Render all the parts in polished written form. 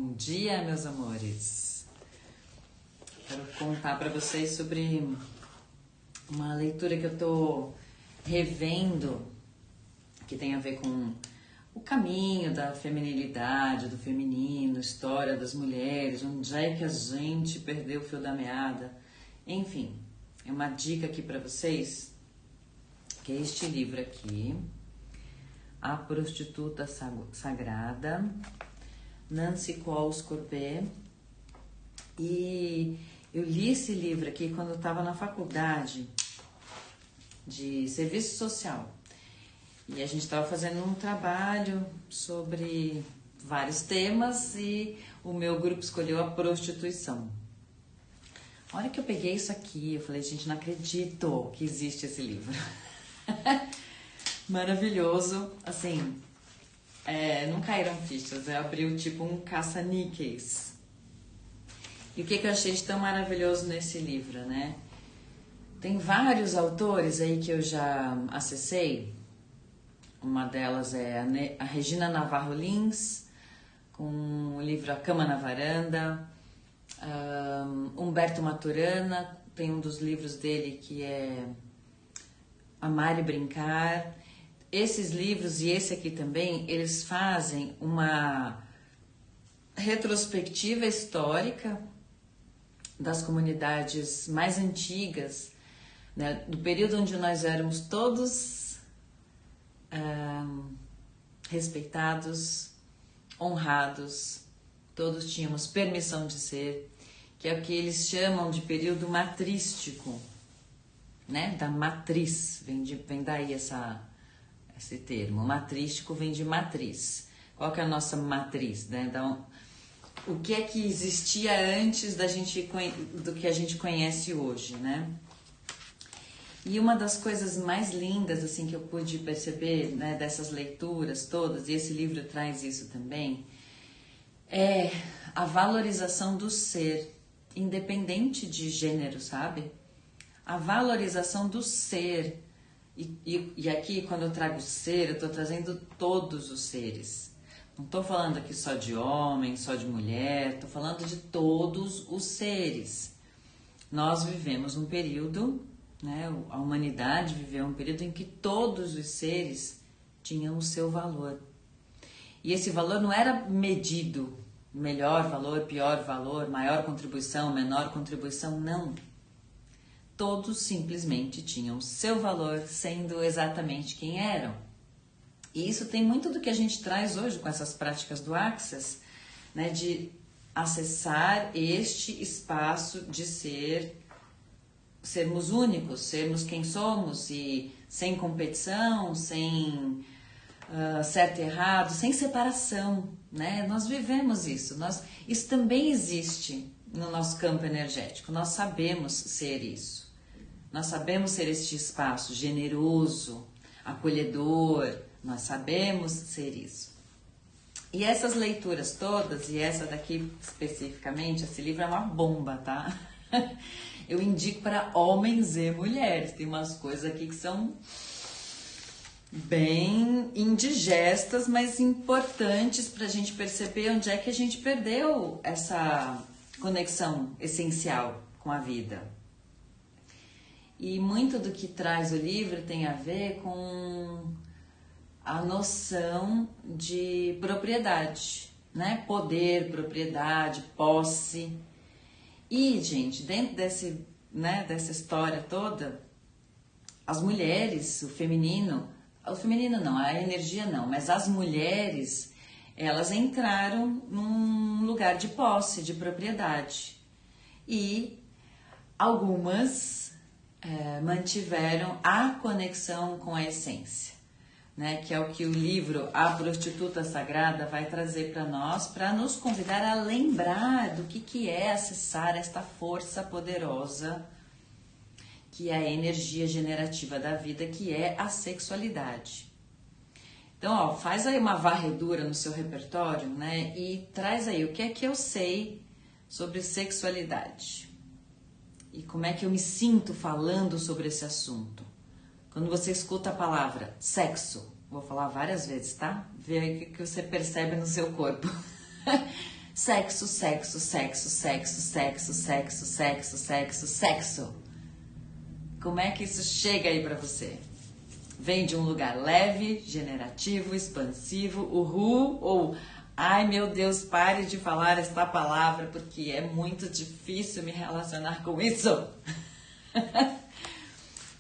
Bom dia, meus amores. Quero contar para vocês sobre uma leitura que eu tô revendo, que tem a ver com o caminho da feminilidade, do feminino, história das mulheres, onde é que a gente perdeu o fio da meada. Enfim, é uma dica aqui para vocês, que é este livro aqui, A Prostituta Sagrada, Nancy Coles Corbet. E eu li esse livro aqui quando eu estava na faculdade de serviço social. E a gente estava fazendo um trabalho sobre vários temas e o meu grupo escolheu a prostituição. A hora que eu peguei isso aqui, eu falei, gente, não acredito que existe esse livro. Maravilhoso, assim, não caíram fichas, abriu tipo um caça-níqueis. E o que eu achei de tão maravilhoso nesse livro, né? Tem vários autores aí que eu já acessei. Uma delas é a Regina Navarro Lins, com o livro A Cama na Varanda. Humberto Maturana, tem um dos livros dele que é Amar e Brincar. Esses livros e esse aqui também, eles fazem uma retrospectiva histórica das comunidades mais antigas, né, do período onde nós éramos todos respeitados, honrados, todos tínhamos permissão de ser, que é o que eles chamam de período matrístico, né? Da matriz, vem daí esse termo. Matrístico vem de matriz. Qual que é a nossa matriz, né? Então, o que é que existia antes do que a gente conhece hoje, né? E uma das coisas mais lindas assim que eu pude perceber, né, dessas leituras todas, e esse livro traz isso também, é a valorização do ser, independente de gênero, sabe? A valorização do ser. E aqui, quando eu trago ser, eu estou trazendo todos os seres. Não estou falando aqui só de homem, só de mulher, estou falando de todos os seres. Nós vivemos um período, né, a humanidade viveu um período em que todos os seres tinham o seu valor. E esse valor não era medido, melhor valor, pior valor, maior contribuição, menor contribuição, não. Todos simplesmente tinham o seu valor, sendo exatamente quem eram. E isso tem muito do que a gente traz hoje com essas práticas do Access, né, de acessar este espaço de sermos únicos, sermos quem somos e sem competição, sem certo e errado, sem separação, né? Nós vivemos isso, isso também existe no nosso campo energético, nós sabemos ser isso, nós sabemos ser este espaço generoso, acolhedor, nós sabemos ser isso. E essas leituras todas, e essa daqui especificamente, esse livro é uma bomba, tá? Eu indico para homens e mulheres. Tem umas coisas aqui que são bem indigestas, mas importantes para a gente perceber onde é que a gente perdeu essa conexão essencial com a vida. E muito do que traz o livro tem a ver com a noção de propriedade, né? Poder, propriedade, posse. E, gente, dentro dessa história toda, as mulheres, o feminino não, a energia não, mas as mulheres, elas entraram num lugar de posse, de propriedade. E algumas mantiveram a conexão com a essência, né, que é o que o livro A Prostituta Sagrada vai trazer para nós, para nos convidar a lembrar do que é acessar esta força poderosa, que é a energia generativa da vida, que é a sexualidade. Então, faz aí uma varredura no seu repertório, né, e traz aí o que é que eu sei sobre sexualidade e como é que eu me sinto falando sobre esse assunto. Quando você escuta a palavra sexo, vou falar várias vezes, tá? Vê aí o que você percebe no seu corpo. Sexo, sexo, sexo, sexo, sexo, sexo, sexo, sexo, sexo. Como é que isso chega aí pra você? Vem de um lugar leve, generativo, expansivo, uhul, ou ai meu Deus, pare de falar esta palavra porque é muito difícil me relacionar com isso.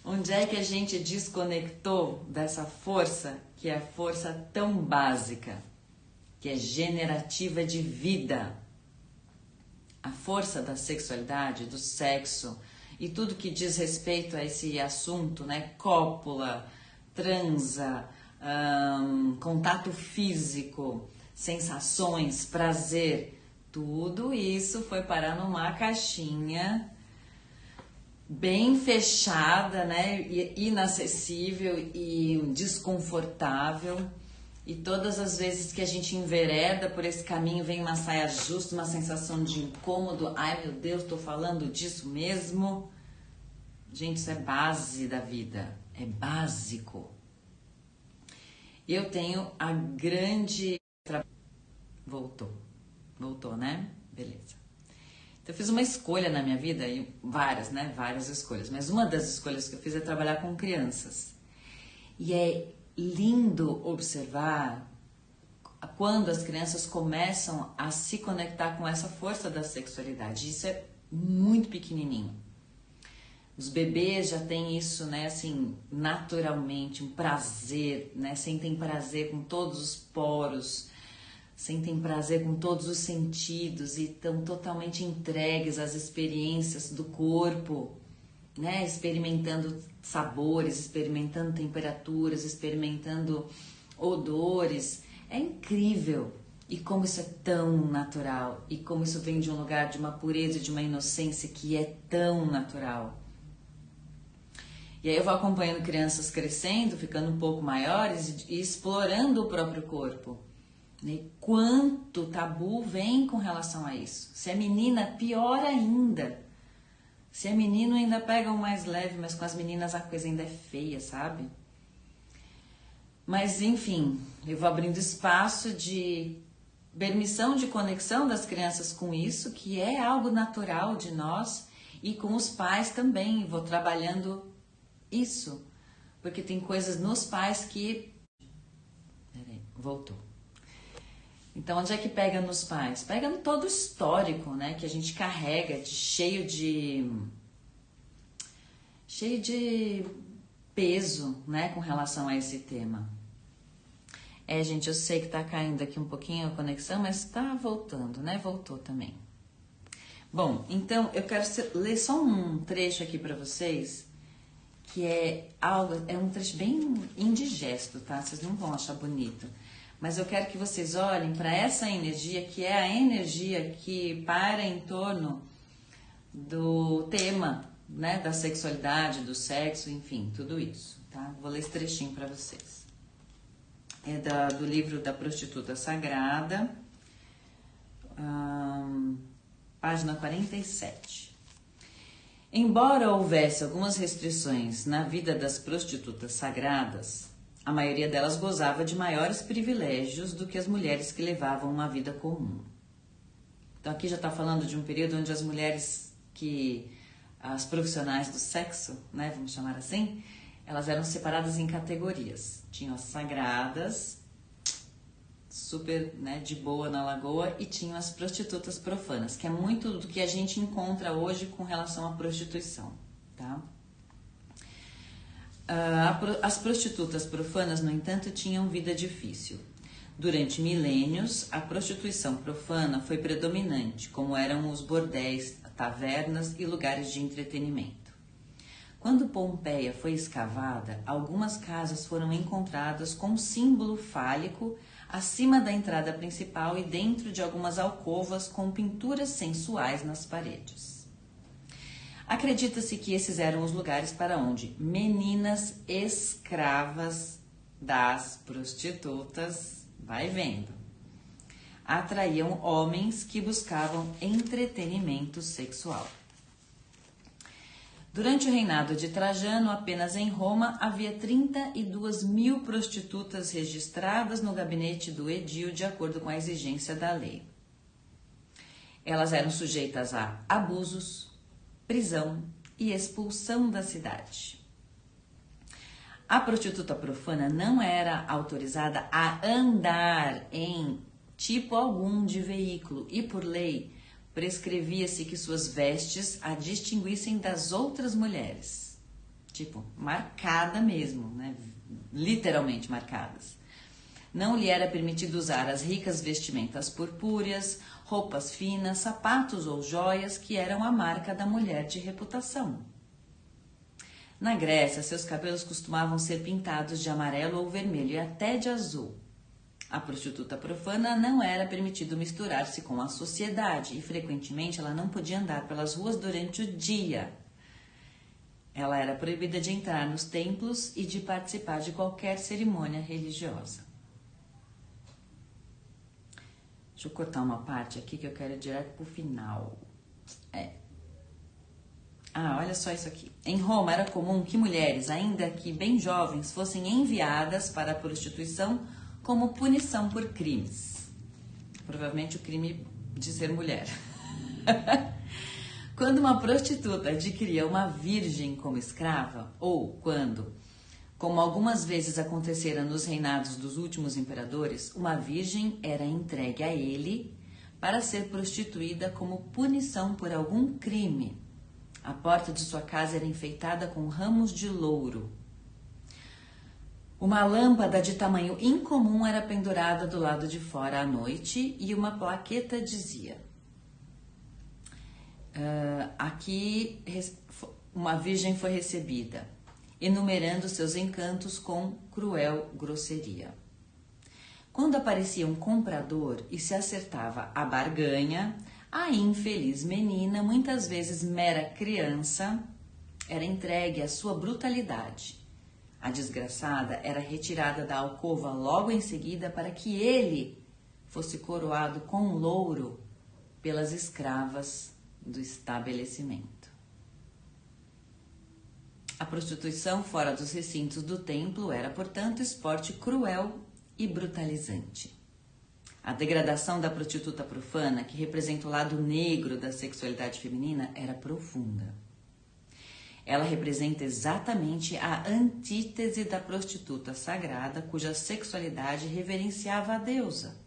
Onde é que a gente desconectou dessa força, que é a força tão básica, que é generativa de vida? A força da sexualidade, do sexo e tudo que diz respeito a esse assunto, né? Cópula, transa, contato físico, sensações, prazer, tudo isso foi parar numa caixinha bem fechada, né, inacessível e desconfortável, e todas as vezes que a gente envereda por esse caminho vem uma saia justa, uma sensação de incômodo, ai meu Deus, tô falando disso mesmo. Gente, isso é base da vida, é básico. Eu tenho a grande... Voltou, né? Beleza. Então, eu fiz uma escolha na minha vida, e várias, né? Várias escolhas. Mas uma das escolhas que eu fiz é trabalhar com crianças. E é lindo observar quando as crianças começam a se conectar com essa força da sexualidade. Isso é muito pequenininho. Os bebês já têm isso, né? Assim, naturalmente, um prazer, né? Sentem prazer com todos os poros, sentem prazer com todos os sentidos e estão totalmente entregues às experiências do corpo, né? Experimentando sabores, experimentando temperaturas, experimentando odores. É incrível. E como isso é tão natural, e como isso vem de um lugar de uma pureza, de uma inocência que é tão natural. E aí eu vou acompanhando crianças crescendo, ficando um pouco maiores e explorando o próprio corpo. E quanto tabu vem com relação a isso. Se é menina, pior ainda. Se é menino, ainda pega o mais leve, mas com as meninas a coisa ainda é feia, sabe? Mas enfim, eu vou abrindo espaço de permissão de conexão das crianças com isso, que é algo natural de nós, e com os pais também. Vou trabalhando isso, porque tem coisas nos pais que... Peraí, voltou. Então, onde é que pega nos pais? Pega no todo o histórico, né, que a gente carrega, cheio de peso, né, com relação a esse tema. Gente, eu sei que tá caindo aqui um pouquinho a conexão, mas tá voltando, né? Voltou também. Bom, então eu quero ler só um trecho aqui para vocês, que é um trecho bem indigesto, tá? Vocês não vão achar bonito. Mas eu quero que vocês olhem para essa energia, que é a energia que paira em torno do tema, né, da sexualidade, do sexo, enfim, tudo isso, tá? Vou ler esse trechinho para vocês. É do livro da Prostituta Sagrada, página 47. Embora houvesse algumas restrições na vida das prostitutas sagradas, a maioria delas gozava de maiores privilégios do que as mulheres que levavam uma vida comum. Então aqui já está falando de um período onde as mulheres as profissionais do sexo, né, vamos chamar assim, elas eram separadas em categorias. Tinham as sagradas, super, né, de boa na lagoa, e tinham as prostitutas profanas, que é muito do que a gente encontra hoje com relação à prostituição, tá? As prostitutas profanas, no entanto, tinham vida difícil. Durante milênios, a prostituição profana foi predominante, como eram os bordéis, tavernas e lugares de entretenimento. Quando Pompeia foi escavada, algumas casas foram encontradas com símbolo fálico acima da entrada principal e dentro de algumas alcovas com pinturas sensuais nas paredes. Acredita-se que esses eram os lugares para onde meninas escravas das prostitutas, vai vendo, atraíam homens que buscavam entretenimento sexual. Durante o reinado de Trajano, apenas em Roma, havia 32.000 prostitutas registradas no gabinete do edil de acordo com a exigência da lei. Elas eram sujeitas a abusos, prisão e expulsão da cidade. A prostituta profana não era autorizada a andar em tipo algum de veículo e, por lei, prescrevia-se que suas vestes a distinguissem das outras mulheres. Tipo, marcada mesmo, né? Literalmente marcadas. Não lhe era permitido usar as ricas vestimentas purpúreas, roupas finas, sapatos ou joias que eram a marca da mulher de reputação. Na Grécia, seus cabelos costumavam ser pintados de amarelo ou vermelho e até de azul. A prostituta profana não era permitido misturar-se com a sociedade e, frequentemente, ela não podia andar pelas ruas durante o dia. Ela era proibida de entrar nos templos e de participar de qualquer cerimônia religiosa. Deixa eu cortar uma parte aqui que eu quero ir direto para o final. Olha só isso aqui. Em Roma era comum que mulheres, ainda que bem jovens, fossem enviadas para a prostituição como punição por crimes. Provavelmente o crime de ser mulher. Quando uma prostituta adquiria uma virgem como escrava, ou quando, como algumas vezes acontecera nos reinados dos últimos imperadores, uma virgem era entregue a ele para ser prostituída como punição por algum crime. A porta de sua casa era enfeitada com ramos de louro. Uma lâmpada de tamanho incomum era pendurada do lado de fora à noite e uma plaqueta dizia: aqui uma virgem foi recebida, enumerando seus encantos com cruel grosseria. Quando aparecia um comprador e se acertava a barganha, a infeliz menina, muitas vezes mera criança, era entregue à sua brutalidade. A desgraçada era retirada da alcova logo em seguida para que ele fosse coroado com louro pelas escravas do estabelecimento. A prostituição fora dos recintos do templo era, portanto, esporte cruel e brutalizante. A degradação da prostituta profana, que representa o lado negro da sexualidade feminina, era profunda. Ela representa exatamente a antítese da prostituta sagrada, cuja sexualidade reverenciava a deusa.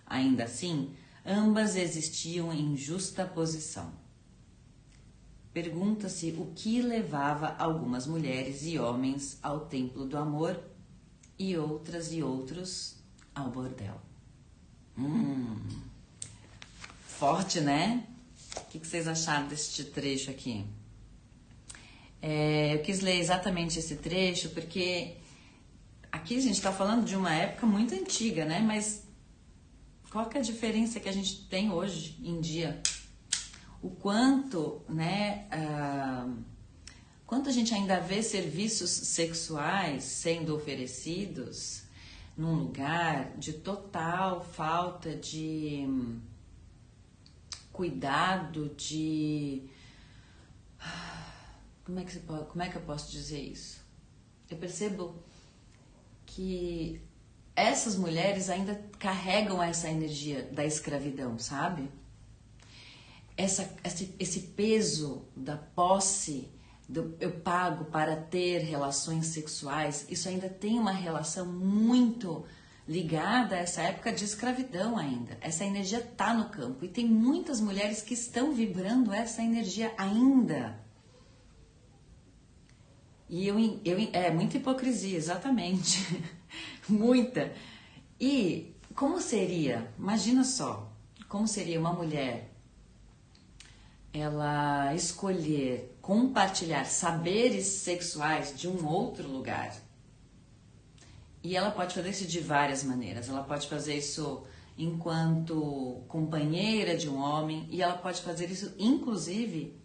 Ainda assim, ambas existiam em justa posição. Pergunta-se o que levava algumas mulheres e homens ao templo do amor e outras e outros ao bordel. Forte, né? O que vocês acharam deste trecho aqui? Eu quis ler exatamente esse trecho porque aqui a gente está falando de uma época muito antiga, né? Mas qual que é a diferença que a gente tem hoje em dia? O quanto, né? Quanto a gente ainda vê serviços sexuais sendo oferecidos num lugar de total falta de cuidado, de... Como é que eu posso dizer isso? Eu percebo que essas mulheres ainda carregam essa energia da escravidão, sabe? Esse peso da posse, eu pago para ter relações sexuais, isso ainda tem uma relação muito ligada a essa época de escravidão ainda. Essa energia está no campo e tem muitas mulheres que estão vibrando essa energia ainda. E é muita hipocrisia, exatamente. Muita. E como seria, imagina só, como seria uma mulher ela escolher compartilhar saberes sexuais de um outro lugar. E ela pode fazer isso de várias maneiras. Ela pode fazer isso enquanto companheira de um homem e ela pode fazer isso inclusive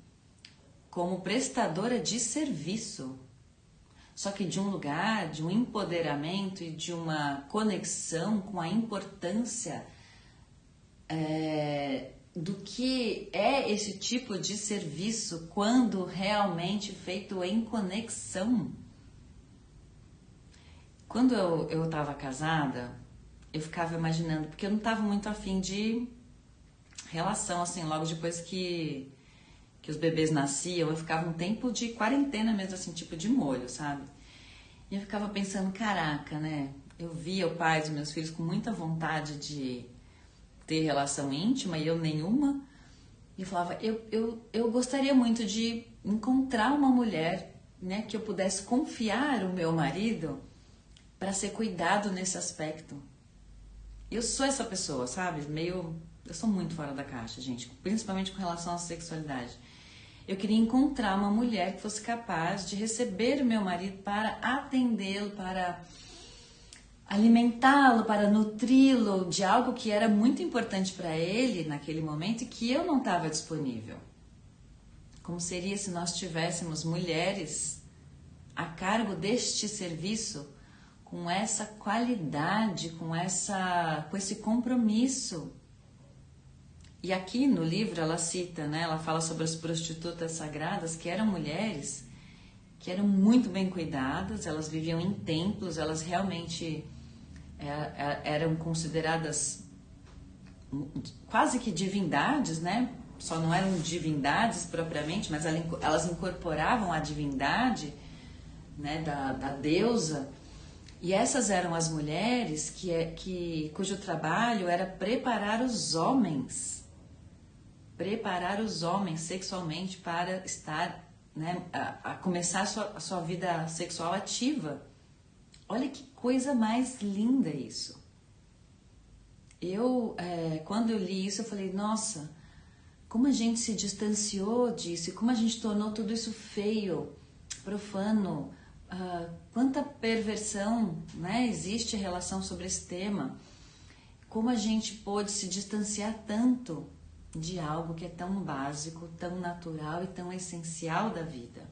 como prestadora de serviço. Só que de um lugar, de um empoderamento e de uma conexão com a importância do que é esse tipo de serviço quando realmente feito em conexão. Quando eu estava casada, eu ficava imaginando, porque eu não estava muito afim de relação, assim, logo depois que os bebês nasciam, eu ficava um tempo de quarentena mesmo, assim, tipo de molho, sabe? E eu ficava pensando, caraca, né? Eu via o pai dos meus filhos com muita vontade de ter relação íntima e eu nenhuma. E eu falava, eu gostaria muito de encontrar uma mulher, né, que eu pudesse confiar o meu marido para ser cuidado nesse aspecto. Eu sou essa pessoa, sabe? Eu sou muito fora da caixa, gente, principalmente com relação à sexualidade. Eu queria encontrar uma mulher que fosse capaz de receber o meu marido para atendê-lo, para alimentá-lo, para nutri-lo de algo que era muito importante para ele naquele momento e que eu não estava disponível. Como seria se nós tivéssemos mulheres a cargo deste serviço com essa qualidade, com esse compromisso? E aqui no livro ela cita, né, ela fala sobre as prostitutas sagradas, que eram mulheres que eram muito bem cuidadas, elas viviam em templos, elas realmente eram consideradas quase que divindades, né? Só não eram divindades propriamente, mas elas incorporavam a divindade, né, da deusa. E essas eram as mulheres cujo trabalho era preparar os homens sexualmente para estar, né, a começar a sua vida sexual ativa. Olha que coisa mais linda isso. Quando eu li isso, eu falei, nossa, como a gente se distanciou disso, e como a gente tornou tudo isso feio, profano, quanta perversão, né, existe em relação sobre esse tema, como a gente pôde se distanciar tanto de algo que é tão básico, tão natural e tão essencial da vida.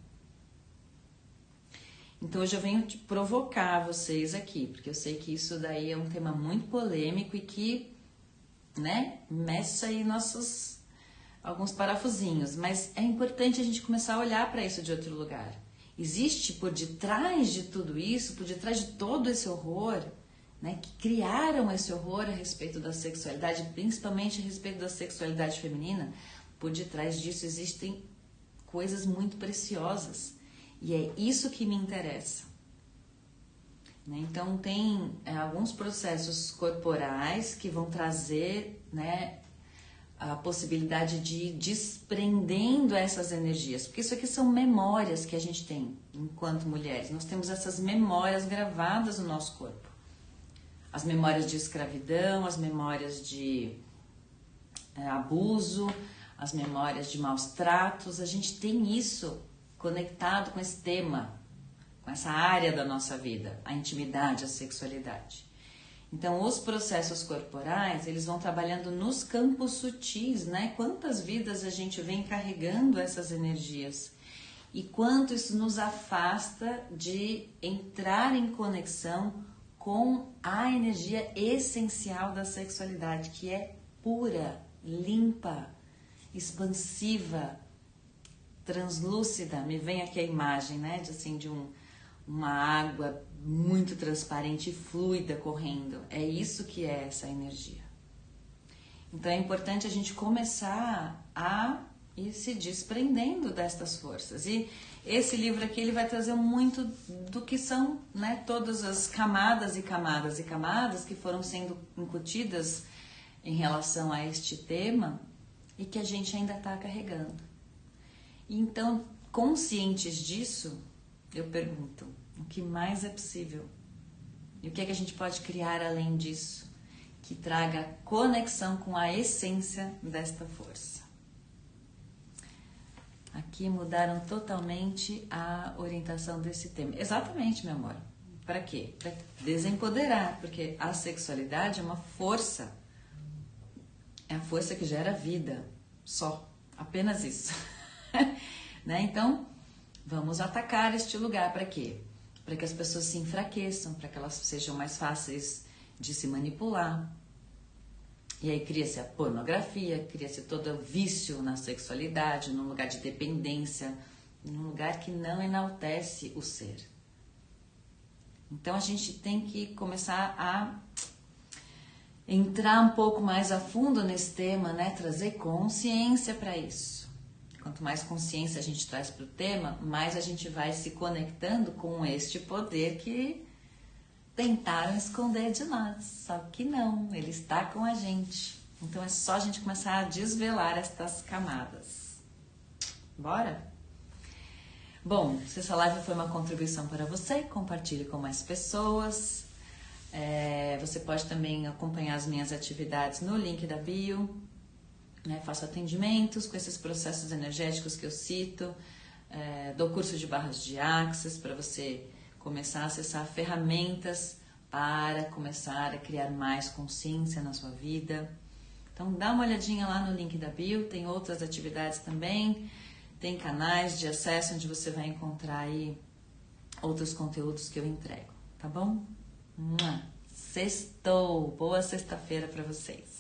Então hoje eu venho te provocar vocês aqui, porque eu sei que isso daí é um tema muito polêmico e que, né, mexe aí alguns parafusinhos, mas é importante a gente começar a olhar para isso de outro lugar. Existe por detrás de tudo isso, por detrás de todo esse horror, né, que criaram esse horror a respeito da sexualidade, principalmente a respeito da sexualidade feminina, por detrás disso existem coisas muito preciosas. E é isso que me interessa. Né? Então, tem alguns processos corporais que vão trazer, né, a possibilidade de ir desprendendo essas energias. Porque isso aqui são memórias que a gente tem enquanto mulheres. Nós temos essas memórias gravadas no nosso corpo. As memórias de escravidão, as memórias de abuso, as memórias de maus tratos. A gente tem isso conectado com esse tema, com essa área da nossa vida, a intimidade, a sexualidade. Então, os processos corporais, eles vão trabalhando nos campos sutis, né? Quantas vidas a gente vem carregando essas energias e quanto isso nos afasta de entrar em conexão com a energia essencial da sexualidade, que é pura, limpa, expansiva, translúcida. Me vem aqui a imagem, né, de uma água muito transparente e fluida correndo. É isso que é essa energia. Então é importante a gente começar a ir se desprendendo destas forças. E esse livro aqui, ele vai trazer muito do que são, né, todas as camadas e camadas e camadas que foram sendo incutidas em relação a este tema e que a gente ainda está carregando. Então, conscientes disso, eu pergunto, o que mais é possível? E o que é que a gente pode criar além disso, que traga conexão com a essência desta força? Aqui mudaram totalmente a orientação desse tema. Exatamente, meu amor. Para quê? Para desempoderar, porque a sexualidade é uma força. É a força que gera vida, só. Apenas isso. Né? Então, vamos atacar este lugar. Para quê? Para que as pessoas se enfraqueçam, para que elas sejam mais fáceis de se manipular. E aí cria-se a pornografia, cria-se todo o vício na sexualidade, num lugar de dependência, num lugar que não enaltece o ser. Então a gente tem que começar a entrar um pouco mais a fundo nesse tema, né? Trazer consciência para isso. Quanto mais consciência a gente traz para o tema, mais a gente vai se conectando com este poder que tentaram esconder de nós. Só que não, ele está com a gente. Então é só a gente começar a desvelar estas camadas. Bora? Bom, se essa live foi uma contribuição para você, compartilhe com mais pessoas. Você pode também acompanhar as minhas atividades no link da bio. Né? Faço atendimentos com esses processos energéticos que eu cito. Dou curso de barras de Axis para você começar a acessar ferramentas para começar a criar mais consciência na sua vida. Então dá uma olhadinha lá no link da bio, tem outras atividades também, tem canais de acesso onde você vai encontrar aí outros conteúdos que eu entrego, tá bom? Sextou! Boa sexta-feira para vocês!